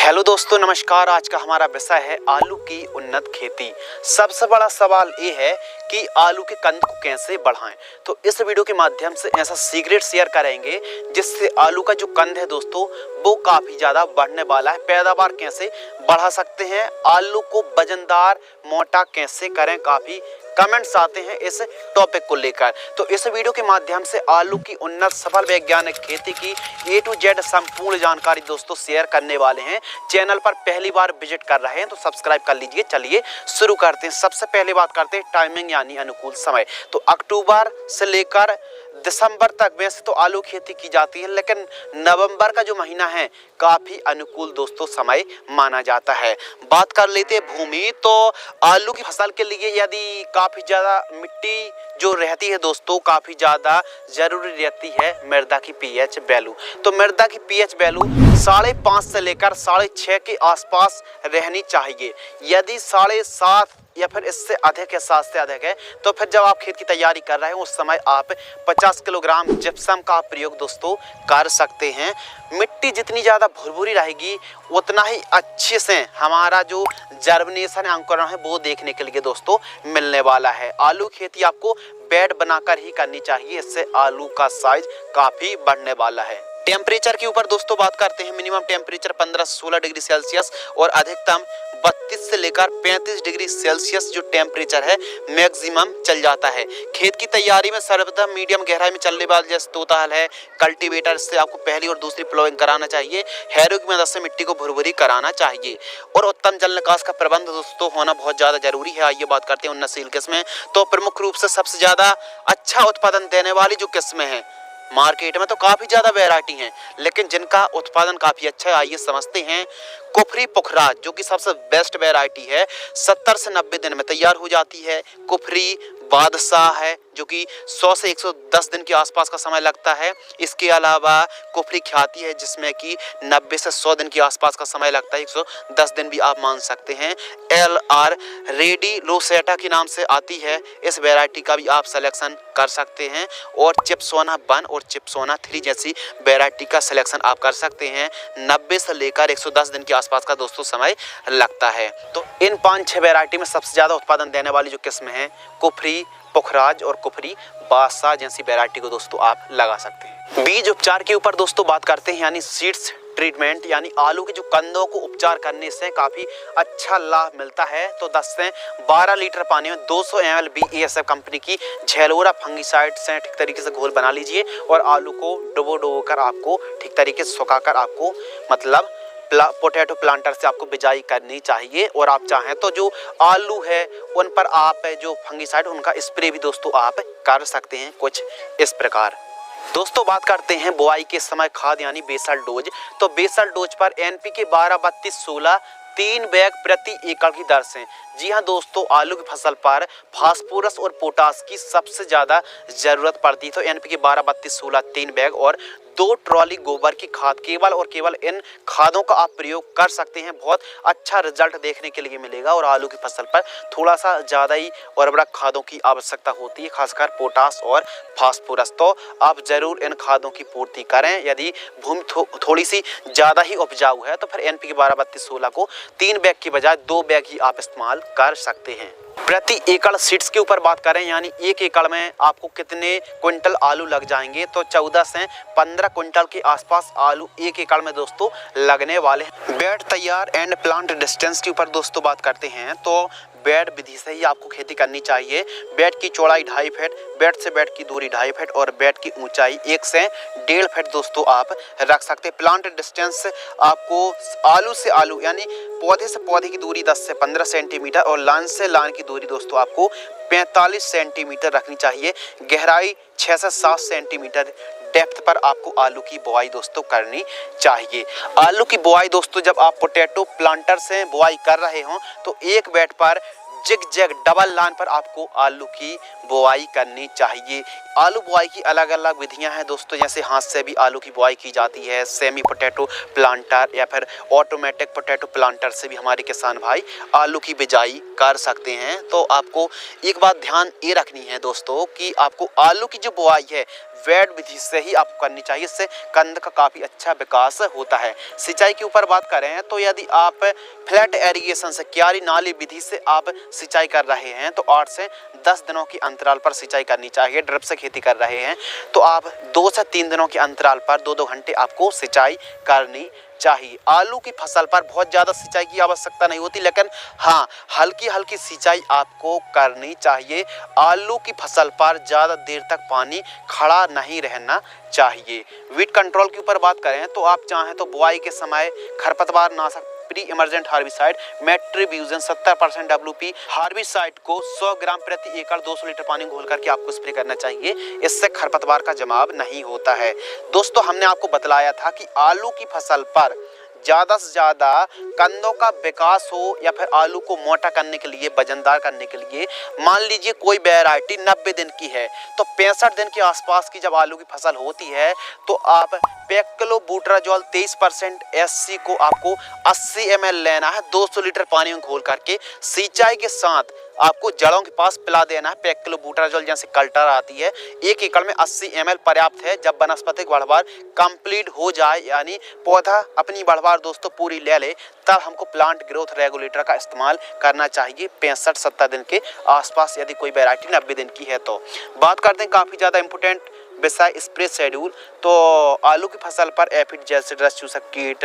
Hello दोस्तों, नमस्कार। आज का हमारा विषय है आलू की उन्नत खेती। सबसे बड़ा सवाल ये है कि आलू के कंद को कैसे बढ़ाएं। तो इस वीडियो के माध्यम से ऐसा सीक्रेट शेयर करेंगे जिससे आलू का जो कंद है दोस्तों वो काफ़ी ज़्यादा बढ़ने वाला है। पैदावार कैसे बढ़ा सकते हैं, आलू को वजनदार मोटा कैसे करें, काफ़ी कमेंट्स आते हैं इस टॉपिक को लेकर। तो इस वीडियो के माध्यम से आलू की उन्नत सफल वैज्ञानिक खेती की A to Z संपूर्ण जानकारी दोस्तों शेयर करने वाले हैं। चैनल पर पहली बार विजिट कर रहे हैं तो सब्सक्राइब कर लीजिए। चलिए शुरू करते हैं। सबसे पहले बात करते हैं टाइमिंग यानी अनुकूल समय। तो अक्टूबर से लेकर दिसंबर तक वैसे तो आलू खेती की जाती है, लेकिन नवंबर का जो महीना है काफ़ी अनुकूल दोस्तों समय माना जाता है। बात कर लेते हैं भूमि। तो आलू की फसल के लिए यदि काफ़ी ज़्यादा मिट्टी जो रहती है दोस्तों काफ़ी ज़्यादा ज़रूरी रहती है मृदा की पीएच वैल्यू। तो मृदा की पीएच वैल्यू 5.5 से लेकर 6.5 के आसपास रहनी चाहिए। यदि 7.5 या फिर इससे अधिक है, 7 से अधिक है, तो फिर जब आप खेत की तैयारी कर रहे हैं उस समय आप 50 किलोग्राम जिप्सम का प्रयोग दोस्तों कर सकते हैं। मिट्टी जितनी ज़्यादा भुरभुरी रहेगी उतना ही अच्छे से हमारा जो जर्मिनेशन अंकुरण है वो देखने के लिए दोस्तों मिलने वाला है। आलू खेती आपको बेड बनाकर ही करनी चाहिए, इससे आलू का साइज काफ़ी बढ़ने वाला है। टेम्परेचर के ऊपर दोस्तों बात करते हैं। मिनिमम टेम्परेचर 15 से 16 डिग्री सेल्सियस और अधिकतम 32 से लेकर 35 डिग्री सेल्सियस जो टेम्परेचर है मैक्सिमम चल जाता है। खेत की तैयारी में सर्वप्रथम मीडियम गहराई में चलने वाले जैसे तोताहल है, कल्टीवेटर से आपको पहली और दूसरी प्लोइंग कराना चाहिए। हैरो की मदद से मिट्टी को भुरभुरी कराना चाहिए और उत्तम जल निकास का प्रबंध दोस्तों होना बहुत ज़्यादा जरूरी है। आइए बात करते हैं उन्नतशील किस्में। तो प्रमुख रूप से सबसे ज़्यादा अच्छा उत्पादन देने वाली जो किस्में हैं मार्केट में तो काफ़ी ज़्यादा वैरायटी हैं, लेकिन जिनका उत्पादन काफ़ी अच्छा है आइए समझते हैं। कुफरी पुखराज जो कि सबसे बेस्ट वैरायटी है, 70 से 90 दिन में तैयार हो जाती है। कुफरी बादशाह है जो कि 100 से 110 दिन के आसपास का समय लगता है। इसके अलावा कुफरी ख्याति है जिसमें कि 90 से 100 दिन के आसपास का समय लगता है, 110 दिन भी आप मान सकते हैं। LR रेडी रोसेटा के नाम से आती है, इस वैरायटी का भी आप सिलेक्शन कर सकते हैं। और चिप्सोना 1 और चिप्सोना 3 जैसी वैरायटी का सिलेक्शन आप कर सकते हैं। 90 से लेकर 110 दिन के आसपास का दोस्तों समय लगता है। तो इन 5-6 वैरायटी में सबसे ज़्यादा उत्पादन देने वाली जो किस्म है कुफरी पुखराज और कुफरी बादशाह जैसी वैरायटी को दोस्तों आप लगा सकते हैं। बीज उपचार के ऊपर दोस्तों बात करते हैं यानी सीड्स ट्रीटमेंट, यानी आलू के जो कंदों को उपचार करने से काफ़ी अच्छा लाभ मिलता है। तो 10 से 12 लीटर पानी में 200 ml BASF कंपनी की झेलोरा फंगिसाइड से ठीक तरीके से घोल बना लीजिए और आलू को डुबो कर आपको ठीक तरीके से सुखाकर आपको मतलब पोटैटो प्लांटर से आपको बिजाई करनी चाहिए। और आप चाहें तो जो आलू है उन पर आप जो फंगिसाइड उनका स्प्रे भी दोस्तों आप कर सकते हैं कुछ इस प्रकार। दोस्तों बात करते हैं बुआई के समय खाद यानी बेसल डोज। तो बेसल डोज पर NPK 12-32-16 3 बैग प्रति एकड़ की दर से। जी हाँ दोस्तों, आलू की फसल पर फास्फोरस और पोटास की सबसे ज़्यादा ज़रूरत पड़ती है। तो NPK 12-32-16 3 बैग और 2 ट्रॉली गोबर की खाद केवल और केवल इन खादों का आप प्रयोग कर सकते हैं। बहुत अच्छा रिजल्ट देखने के लिए मिलेगा और आलू की फसल पर थोड़ा सा ज़्यादा ही उर्वरक खादों की आवश्यकता होती है, खासकर पोटास और फास्फोरस। तो आप ज़रूर इन खादों की पूर्ति करें। यदि भूमि थोड़ी सी ज़्यादा ही उपजाऊ है तो फिर NPK 12-32-16 को 3 बैग की बजाय 2 बैग ही आप इस्तेमाल कर सकते हैं। प्रति एकड़ सीड्स के ऊपर बात करें यानी 1 एकड़ में आपको कितने क्विंटल आलू लग जाएंगे, तो 14 से 15 क्विंटल के आसपास आलू 1 एकड़ में दोस्तों लगने वाले हैं। बेड तैयार एंड प्लांट डिस्टेंस के ऊपर दोस्तों बात करते हैं तो बेड विधि से ही आपको खेती करनी चाहिए। बेड की चौड़ाई 2.5 फीट, बेड से बेड की दूरी 2.5 फीट और बेड की ऊंचाई 1 से 1.5 फीट दोस्तों आप रख सकते हैं। प्लांट डिस्टेंस आपको आलू से आलू यानी पौधे से पौधे की दूरी 10 से 15 सेंटीमीटर और लाइन से लाइन की दूरी दोस्तों आपको 45 सेंटीमीटर रखनी चाहिए। गहराई 6 से 7 सेंटीमीटर डेप्थ पर आपको आलू की बुआई दोस्तों करनी चाहिए। आलू की बुआई दोस्तों जब आप पोटैटो प्लांटर से बुआई कर रहे हो तो एक बेड पर जिग-जैग डबल लाइन पर आपको आलू की बुआई करनी चाहिए। आलू बुआई की अलग अलग विधियां हैं दोस्तों, जैसे हाथ से भी आलू की बुआई की जाती है, सेमी पोटैटो प्लांटर या फिर ऑटोमेटिक पोटैटो प्लांटर से भी हमारे किसान भाई आलू की बिजाई कर सकते हैं। तो आपको एक बात ध्यान ये रखनी है दोस्तों कि आपको आलू की जो बुआई है वैड विधि से ही आपको करनी चाहिए, इससे कंद का काफ़ी अच्छा विकास होता है। सिंचाई के ऊपर बात करें तो यदि आप फ्लैट एरीगेशन से क्यारी नाली विधि से आप सिंचाई कर रहे हैं तो 8 से 10 दिनों की अंतराल पर सिंचाई करनी चाहिए। ड्रिप से खेती कर रहे हैं तो आप 2 से 3 दिनों के अंतराल पर 2-2 घंटे आपको सिंचाई करनी चाहिए। आलू की फसल पर बहुत ज़्यादा सिंचाई की आवश्यकता नहीं होती, लेकिन हाँ हल्की हल्की सिंचाई आपको करनी चाहिए। आलू की फसल पर ज़्यादा देर तक पानी खड़ा नहीं रहना चाहिए। वीड कंट्रोल के ऊपर बात करें तो आप चाहें तो बुआई के समय खरपतवार नाशक pre emergent herbicide metribuzin 70% WP herbicide को 100 ग्राम प्रति एकड़ 200 लीटर पानी घोल करके आपको स्प्रे करना चाहिए। इससे खरपतवार का जमाव नहीं होता है। दोस्तों हमने आपको बतलाया था कि आलू की फसल पर ज़्यादा से ज़्यादा कंदों का विकास हो या फिर आलू को मोटा करने के लिए, वजनदार करने के लिए, मान लीजिए कोई वैरायटी 90 दिन की है तो 65 दिन के आसपास की जब आलू की फसल होती है तो आप पेक्लोबुटराजोल 23% SC को आपको 80 ml लेना है, 200 लीटर पानी में घोल करके सिंचाई के साथ आपको जड़ों के पास पिला देना है। पेक्लोबुटराजोल जैसे कल्टर आती है 1 एकड़ में 80 ml पर्याप्त है। जब वनस्पतिक बढ़वार कंप्लीट हो जाए यानी पौधा अपनी बढ़वार दोस्तों पूरी ले ले तब हमको प्लांट ग्रोथ रेगुलेटर का इस्तेमाल करना चाहिए 65-70 दिन के आसपास यदि कोई वैरायटी 90 दिन की है। तो बात करते हैं काफ़ी ज़्यादा इंपॉर्टेंट विषय स्प्रे शेड्यूल। तो आलू की फसल पर एफिड जैसे रस चूसक कीट,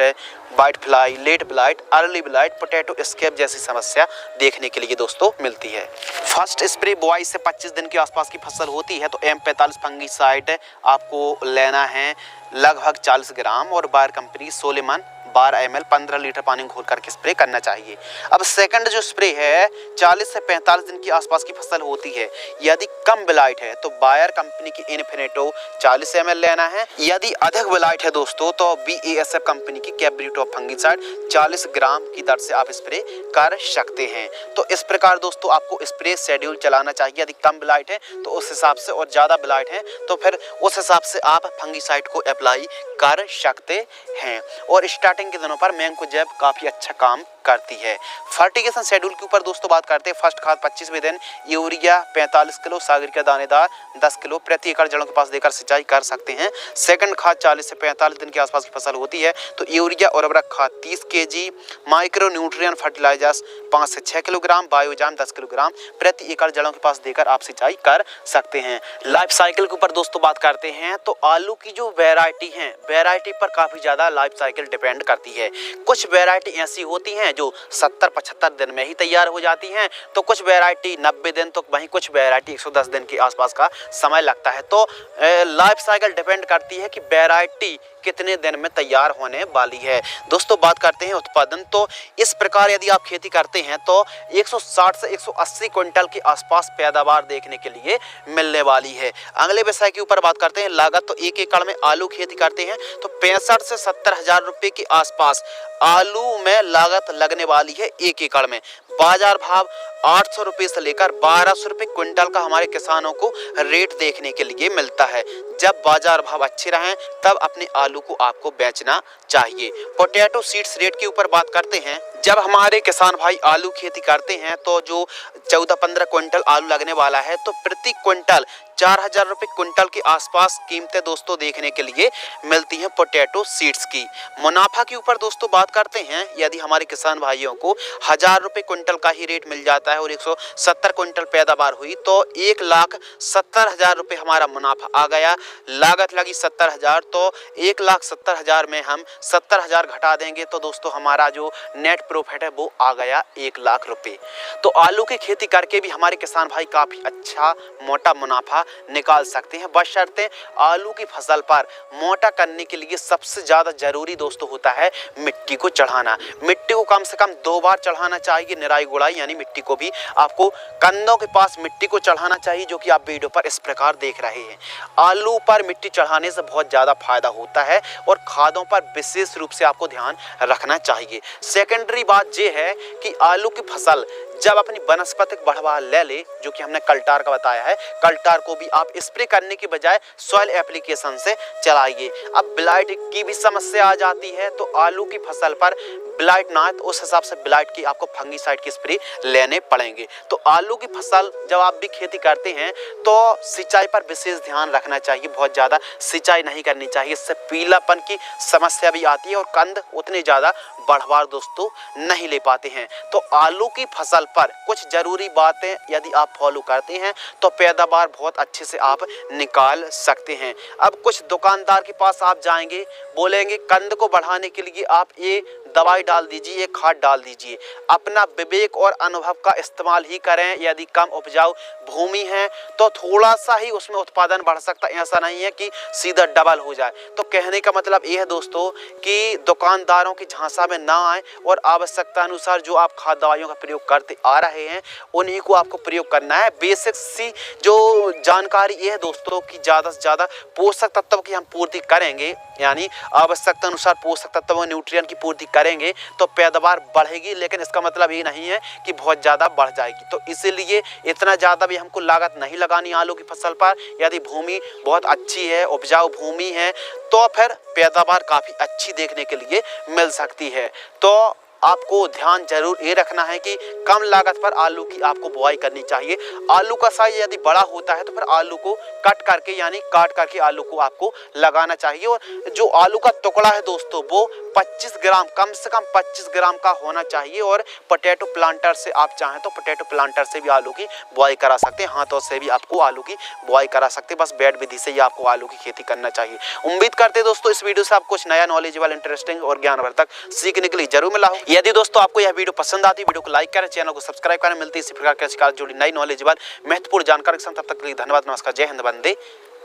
white fly, late blight, early blight, potato scab जैसी समस्या देखने के लिए दोस्तों मिलती है। फर्स्ट स्प्रे बुआई से 25 दिन के आसपास की फसल होती है तो M45 फंगीसाइड आपको लेना है लगभग 40 ग्राम और बायर कंपनी सोलेमन 12 ml 15 लीटर पानी घोल करके स्प्रे करना चाहिए। अब सेकंड जो स्प्रे है 40 से 45 दिन के आसपास की फसल होती है, यदि कम ब्लाइट है तो बायर कंपनी की इन्फिनेटो 40 ml लेना है। यदि अधिक ब्लाइट है दोस्तों तो BASF कंपनी की कैब्रिटो फंगीसाइड 40 ग्राम की दर से आप स्प्रे कर सकते हैं। तो इस प्रकार दोस्तों आपको स्प्रे शेड्यूल चलाना चाहिए। यदि कम ब्लाइट है तो उस हिसाब से, और ज़्यादा ब्लाइट है तो फिर उस हिसाब से आप फंगीसाइड को अप्लाई कर सकते हैं। और स्टार्टिंग के दिनों पर मैंकोजेब काफ़ी अच्छा काम करती है। फर्टिगेशन शेड्यूल के ऊपर दोस्तों बात करते हैं। फर्स्ट खाद 25वें दिन यूरिया 45 किलो, सागर का दानेदार 10 किलो प्रति एकड़ जड़ों के पास देकर सिंचाई कर सकते हैं। सेकंड खाद 40 से 45 दिन के आसपास की फसल होती है तो यूरिया और उर्वरक खाद 30 kg, माइक्रो न्यूट्रिएंट फर्टिलाइजर्स 5 से 6 किलोग्राम, बायोजाम 10 किलोग्राम प्रति एकड़ जड़ों के पास देकर आप सिंचाई कर सकते हैं। लाइफ साइकिल के ऊपर दोस्तों बात करते हैं तो आलू की जो वैरायटी है, वैरायटी पर काफ़ी ज़्यादा लाइफ साइकिल डिपेंड करती है। कुछ वैरायटी ऐसी होती हैं जो 70-75 दिन में ही तैयार हो जाती हैं, तो कुछ वैरायटी 90 दिन तो वहीं कुछ वैरायटी 110 दिन के आसपास का समय लगता है। तो लाइफ साइकिल डिपेंड करती है कि वैरायटी कितने दिन में तैयार होने वाली है। दोस्तों बात करते हैं उत्पादन। तो इस प्रकार यदि आप खेती करते हैं तो 160 से 180 क्विंटल के आसपास पैदावार देखने के लिए मिलने वाली है। अगले विषय के ऊपर बात करते हैं लागत। तो 1 एकड़ में आलू खेती करते हैं तो 65 से 70 हजार रुपये के आसपास आलू में लागत लगने वाली है 1 एकड़ में। बाजार भाव 800 रुपये से लेकर 1200 रुपये क्विंटल का हमारे किसानों को रेट देखने के लिए मिलता है। जब बाजार भाव अच्छे रहें तब अपने आलू को आपको बेचना चाहिए। पोटैटो सीड्स रेट के ऊपर बात करते हैं। जब हमारे किसान भाई आलू खेती करते हैं तो जो 14-15 क्विंटल आलू लगने वाला है तो प्रति क्विंटल 4000 रुपये क्विंटल के आसपास कीमतें दोस्तों देखने के लिए मिलती हैं पोटैटो सीड्स की। मुनाफा के ऊपर दोस्तों बात करते हैं। यदि हमारे किसान भाइयों को 1000 रुपये क्विंटल का ही रेट मिल जाता है और 170 क्विंटल पैदावार हुई तो 1,70,000 रुपये हमारा मुनाफा आ गया। लागत लगी 70,000 तो 1,70,000 में हम 70,000 घटा देंगे तो दोस्तों हमारा जो नेट प्रॉफिट है वो आ गया 1,00,000 रुपये। तो आलू की खेती करके भी हमारे किसान भाई काफ़ी अच्छा मोटा मुनाफा निकाल सकते हैं, बशर्ते आलू की फसल पर मोटा करने के लिए सबसे ज़्यादा जरूरी दोस्तों होता है मिट्टी को चढ़ाना। मिट्टी को कम से कम 2 बार चढ़ाना चाहिए। निराई गुड़ाई यानी मिट्टी को भी आपको कंदों के पास मिट्टी को चढ़ाना चाहिए, जो कि आप वीडियो पर इस प्रकार देख रहे हैं। आलू पर मिट्टी चढ़ाने से बहुत ज़्यादा फायदा होता है और खादों पर विशेष रूप से आपको ध्यान रखना चाहिए। सेकेंडरी बात यह है कि आलू की फसल जब अपनी वनस्पतिक बढ़ावा ले ले, जो कि हमने कल्टार का बताया है, कल्टार को भी आप स्प्रे करने की बजाय सॉइल एप्लीकेशन से चलाइए। अब ब्लाइट की भी समस्या आ जाती है, तो आलू की फसल पर ब्लाइट ना आए तो उस हिसाब से ब्लाइट की आपको फंगीसाइड की स्प्रे लेने पड़ेंगे। तो आलू की फसल जब आप भी खेती करते हैं तो सिंचाई पर विशेष ध्यान रखना चाहिए, बहुत ज़्यादा सिंचाई नहीं करनी चाहिए, इससे पीलापन की समस्या भी आती है और कंद उतने ज़्यादा बढ़वार दोस्तों नहीं ले पाते हैं। तो आलू की फसल पर कुछ ज़रूरी बातें यदि आप फॉलो करते हैं तो पैदावार बहुत अच्छे से आप निकाल सकते हैं। अब कुछ दुकानदार के पास आप जाएंगे, बोलेंगे कंद को बढ़ाने के लिए आप ये दवाई डाल दीजिए, ये खाद डाल दीजिए। अपना विवेक और अनुभव का इस्तेमाल ही करें। यदि कम उपजाऊ भूमि है तो थोड़ा सा ही उसमें उत्पादन बढ़ सकता है, ऐसा नहीं है कि सीधा डबल हो जाए। तो कहने का मतलब ये है दोस्तों कि दुकानदारों की झांसा में ना आए और आवश्यकता अनुसार जो आप खाद दवाइयों का प्रयोग करते आ रहे हैं उन्हीं को आपको प्रयोग करना है। बेसिक सी जो जानकारी ये है दोस्तों कि ज़्यादा से ज़्यादा पोषक तत्वों की हम पूर्ति करेंगे, यानी आवश्यकता अनुसार पोषक तत्वों न्यूट्रिएंट की पूर्ति करेंगे तो पैदावार बढ़ेगी, लेकिन इसका मतलब ये नहीं है कि बहुत ज़्यादा बढ़ जाएगी। तो इसीलिए इतना ज़्यादा भी हमको लागत नहीं लगानी आलू की फसल पर। यदि भूमि बहुत अच्छी है, उपजाऊ भूमि है, तो फिर पैदावार काफ़ी अच्छी देखने के लिए मिल सकती है। तो आपको ध्यान जरूर ये रखना है कि कम लागत पर आलू की आपको बुआई करनी चाहिए। आलू का साइज यदि बड़ा होता है तो फिर आलू को कट करके यानी काट करके आलू को आपको लगाना चाहिए। और जो आलू का टुकड़ा है दोस्तों वो 25 ग्राम, कम से कम 25 ग्राम का होना चाहिए। और पोटैटो प्लांटर से आप चाहें तो पोटैटो प्लांटर से भी आलू की बुआई करा सकते हैं, हाथों से भी आपको आलू की बुआई करा सकते हैं। बस बेड विधि से ही आपको आलू की खेती करना चाहिए। उम्मीद करते हैं दोस्तों इस वीडियो से आपको कुछ नया नॉलेजेबल, इंटरेस्टिंग और ज्ञानवर्धक सीखने के लिए जरूर मिला हो। यदि दोस्तों आपको यह वीडियो पसंद आती है, वीडियो को लाइक करें, चैनल को सब्सक्राइब करें। मिलती है इसी प्रकार के जुड़ी नई नॉलेजेबल महत्वपूर्ण जानकारी के साथ। तब तक के लिए धन्यवाद, नमस्कार, जय हिंद, वंदे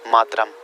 मातरम।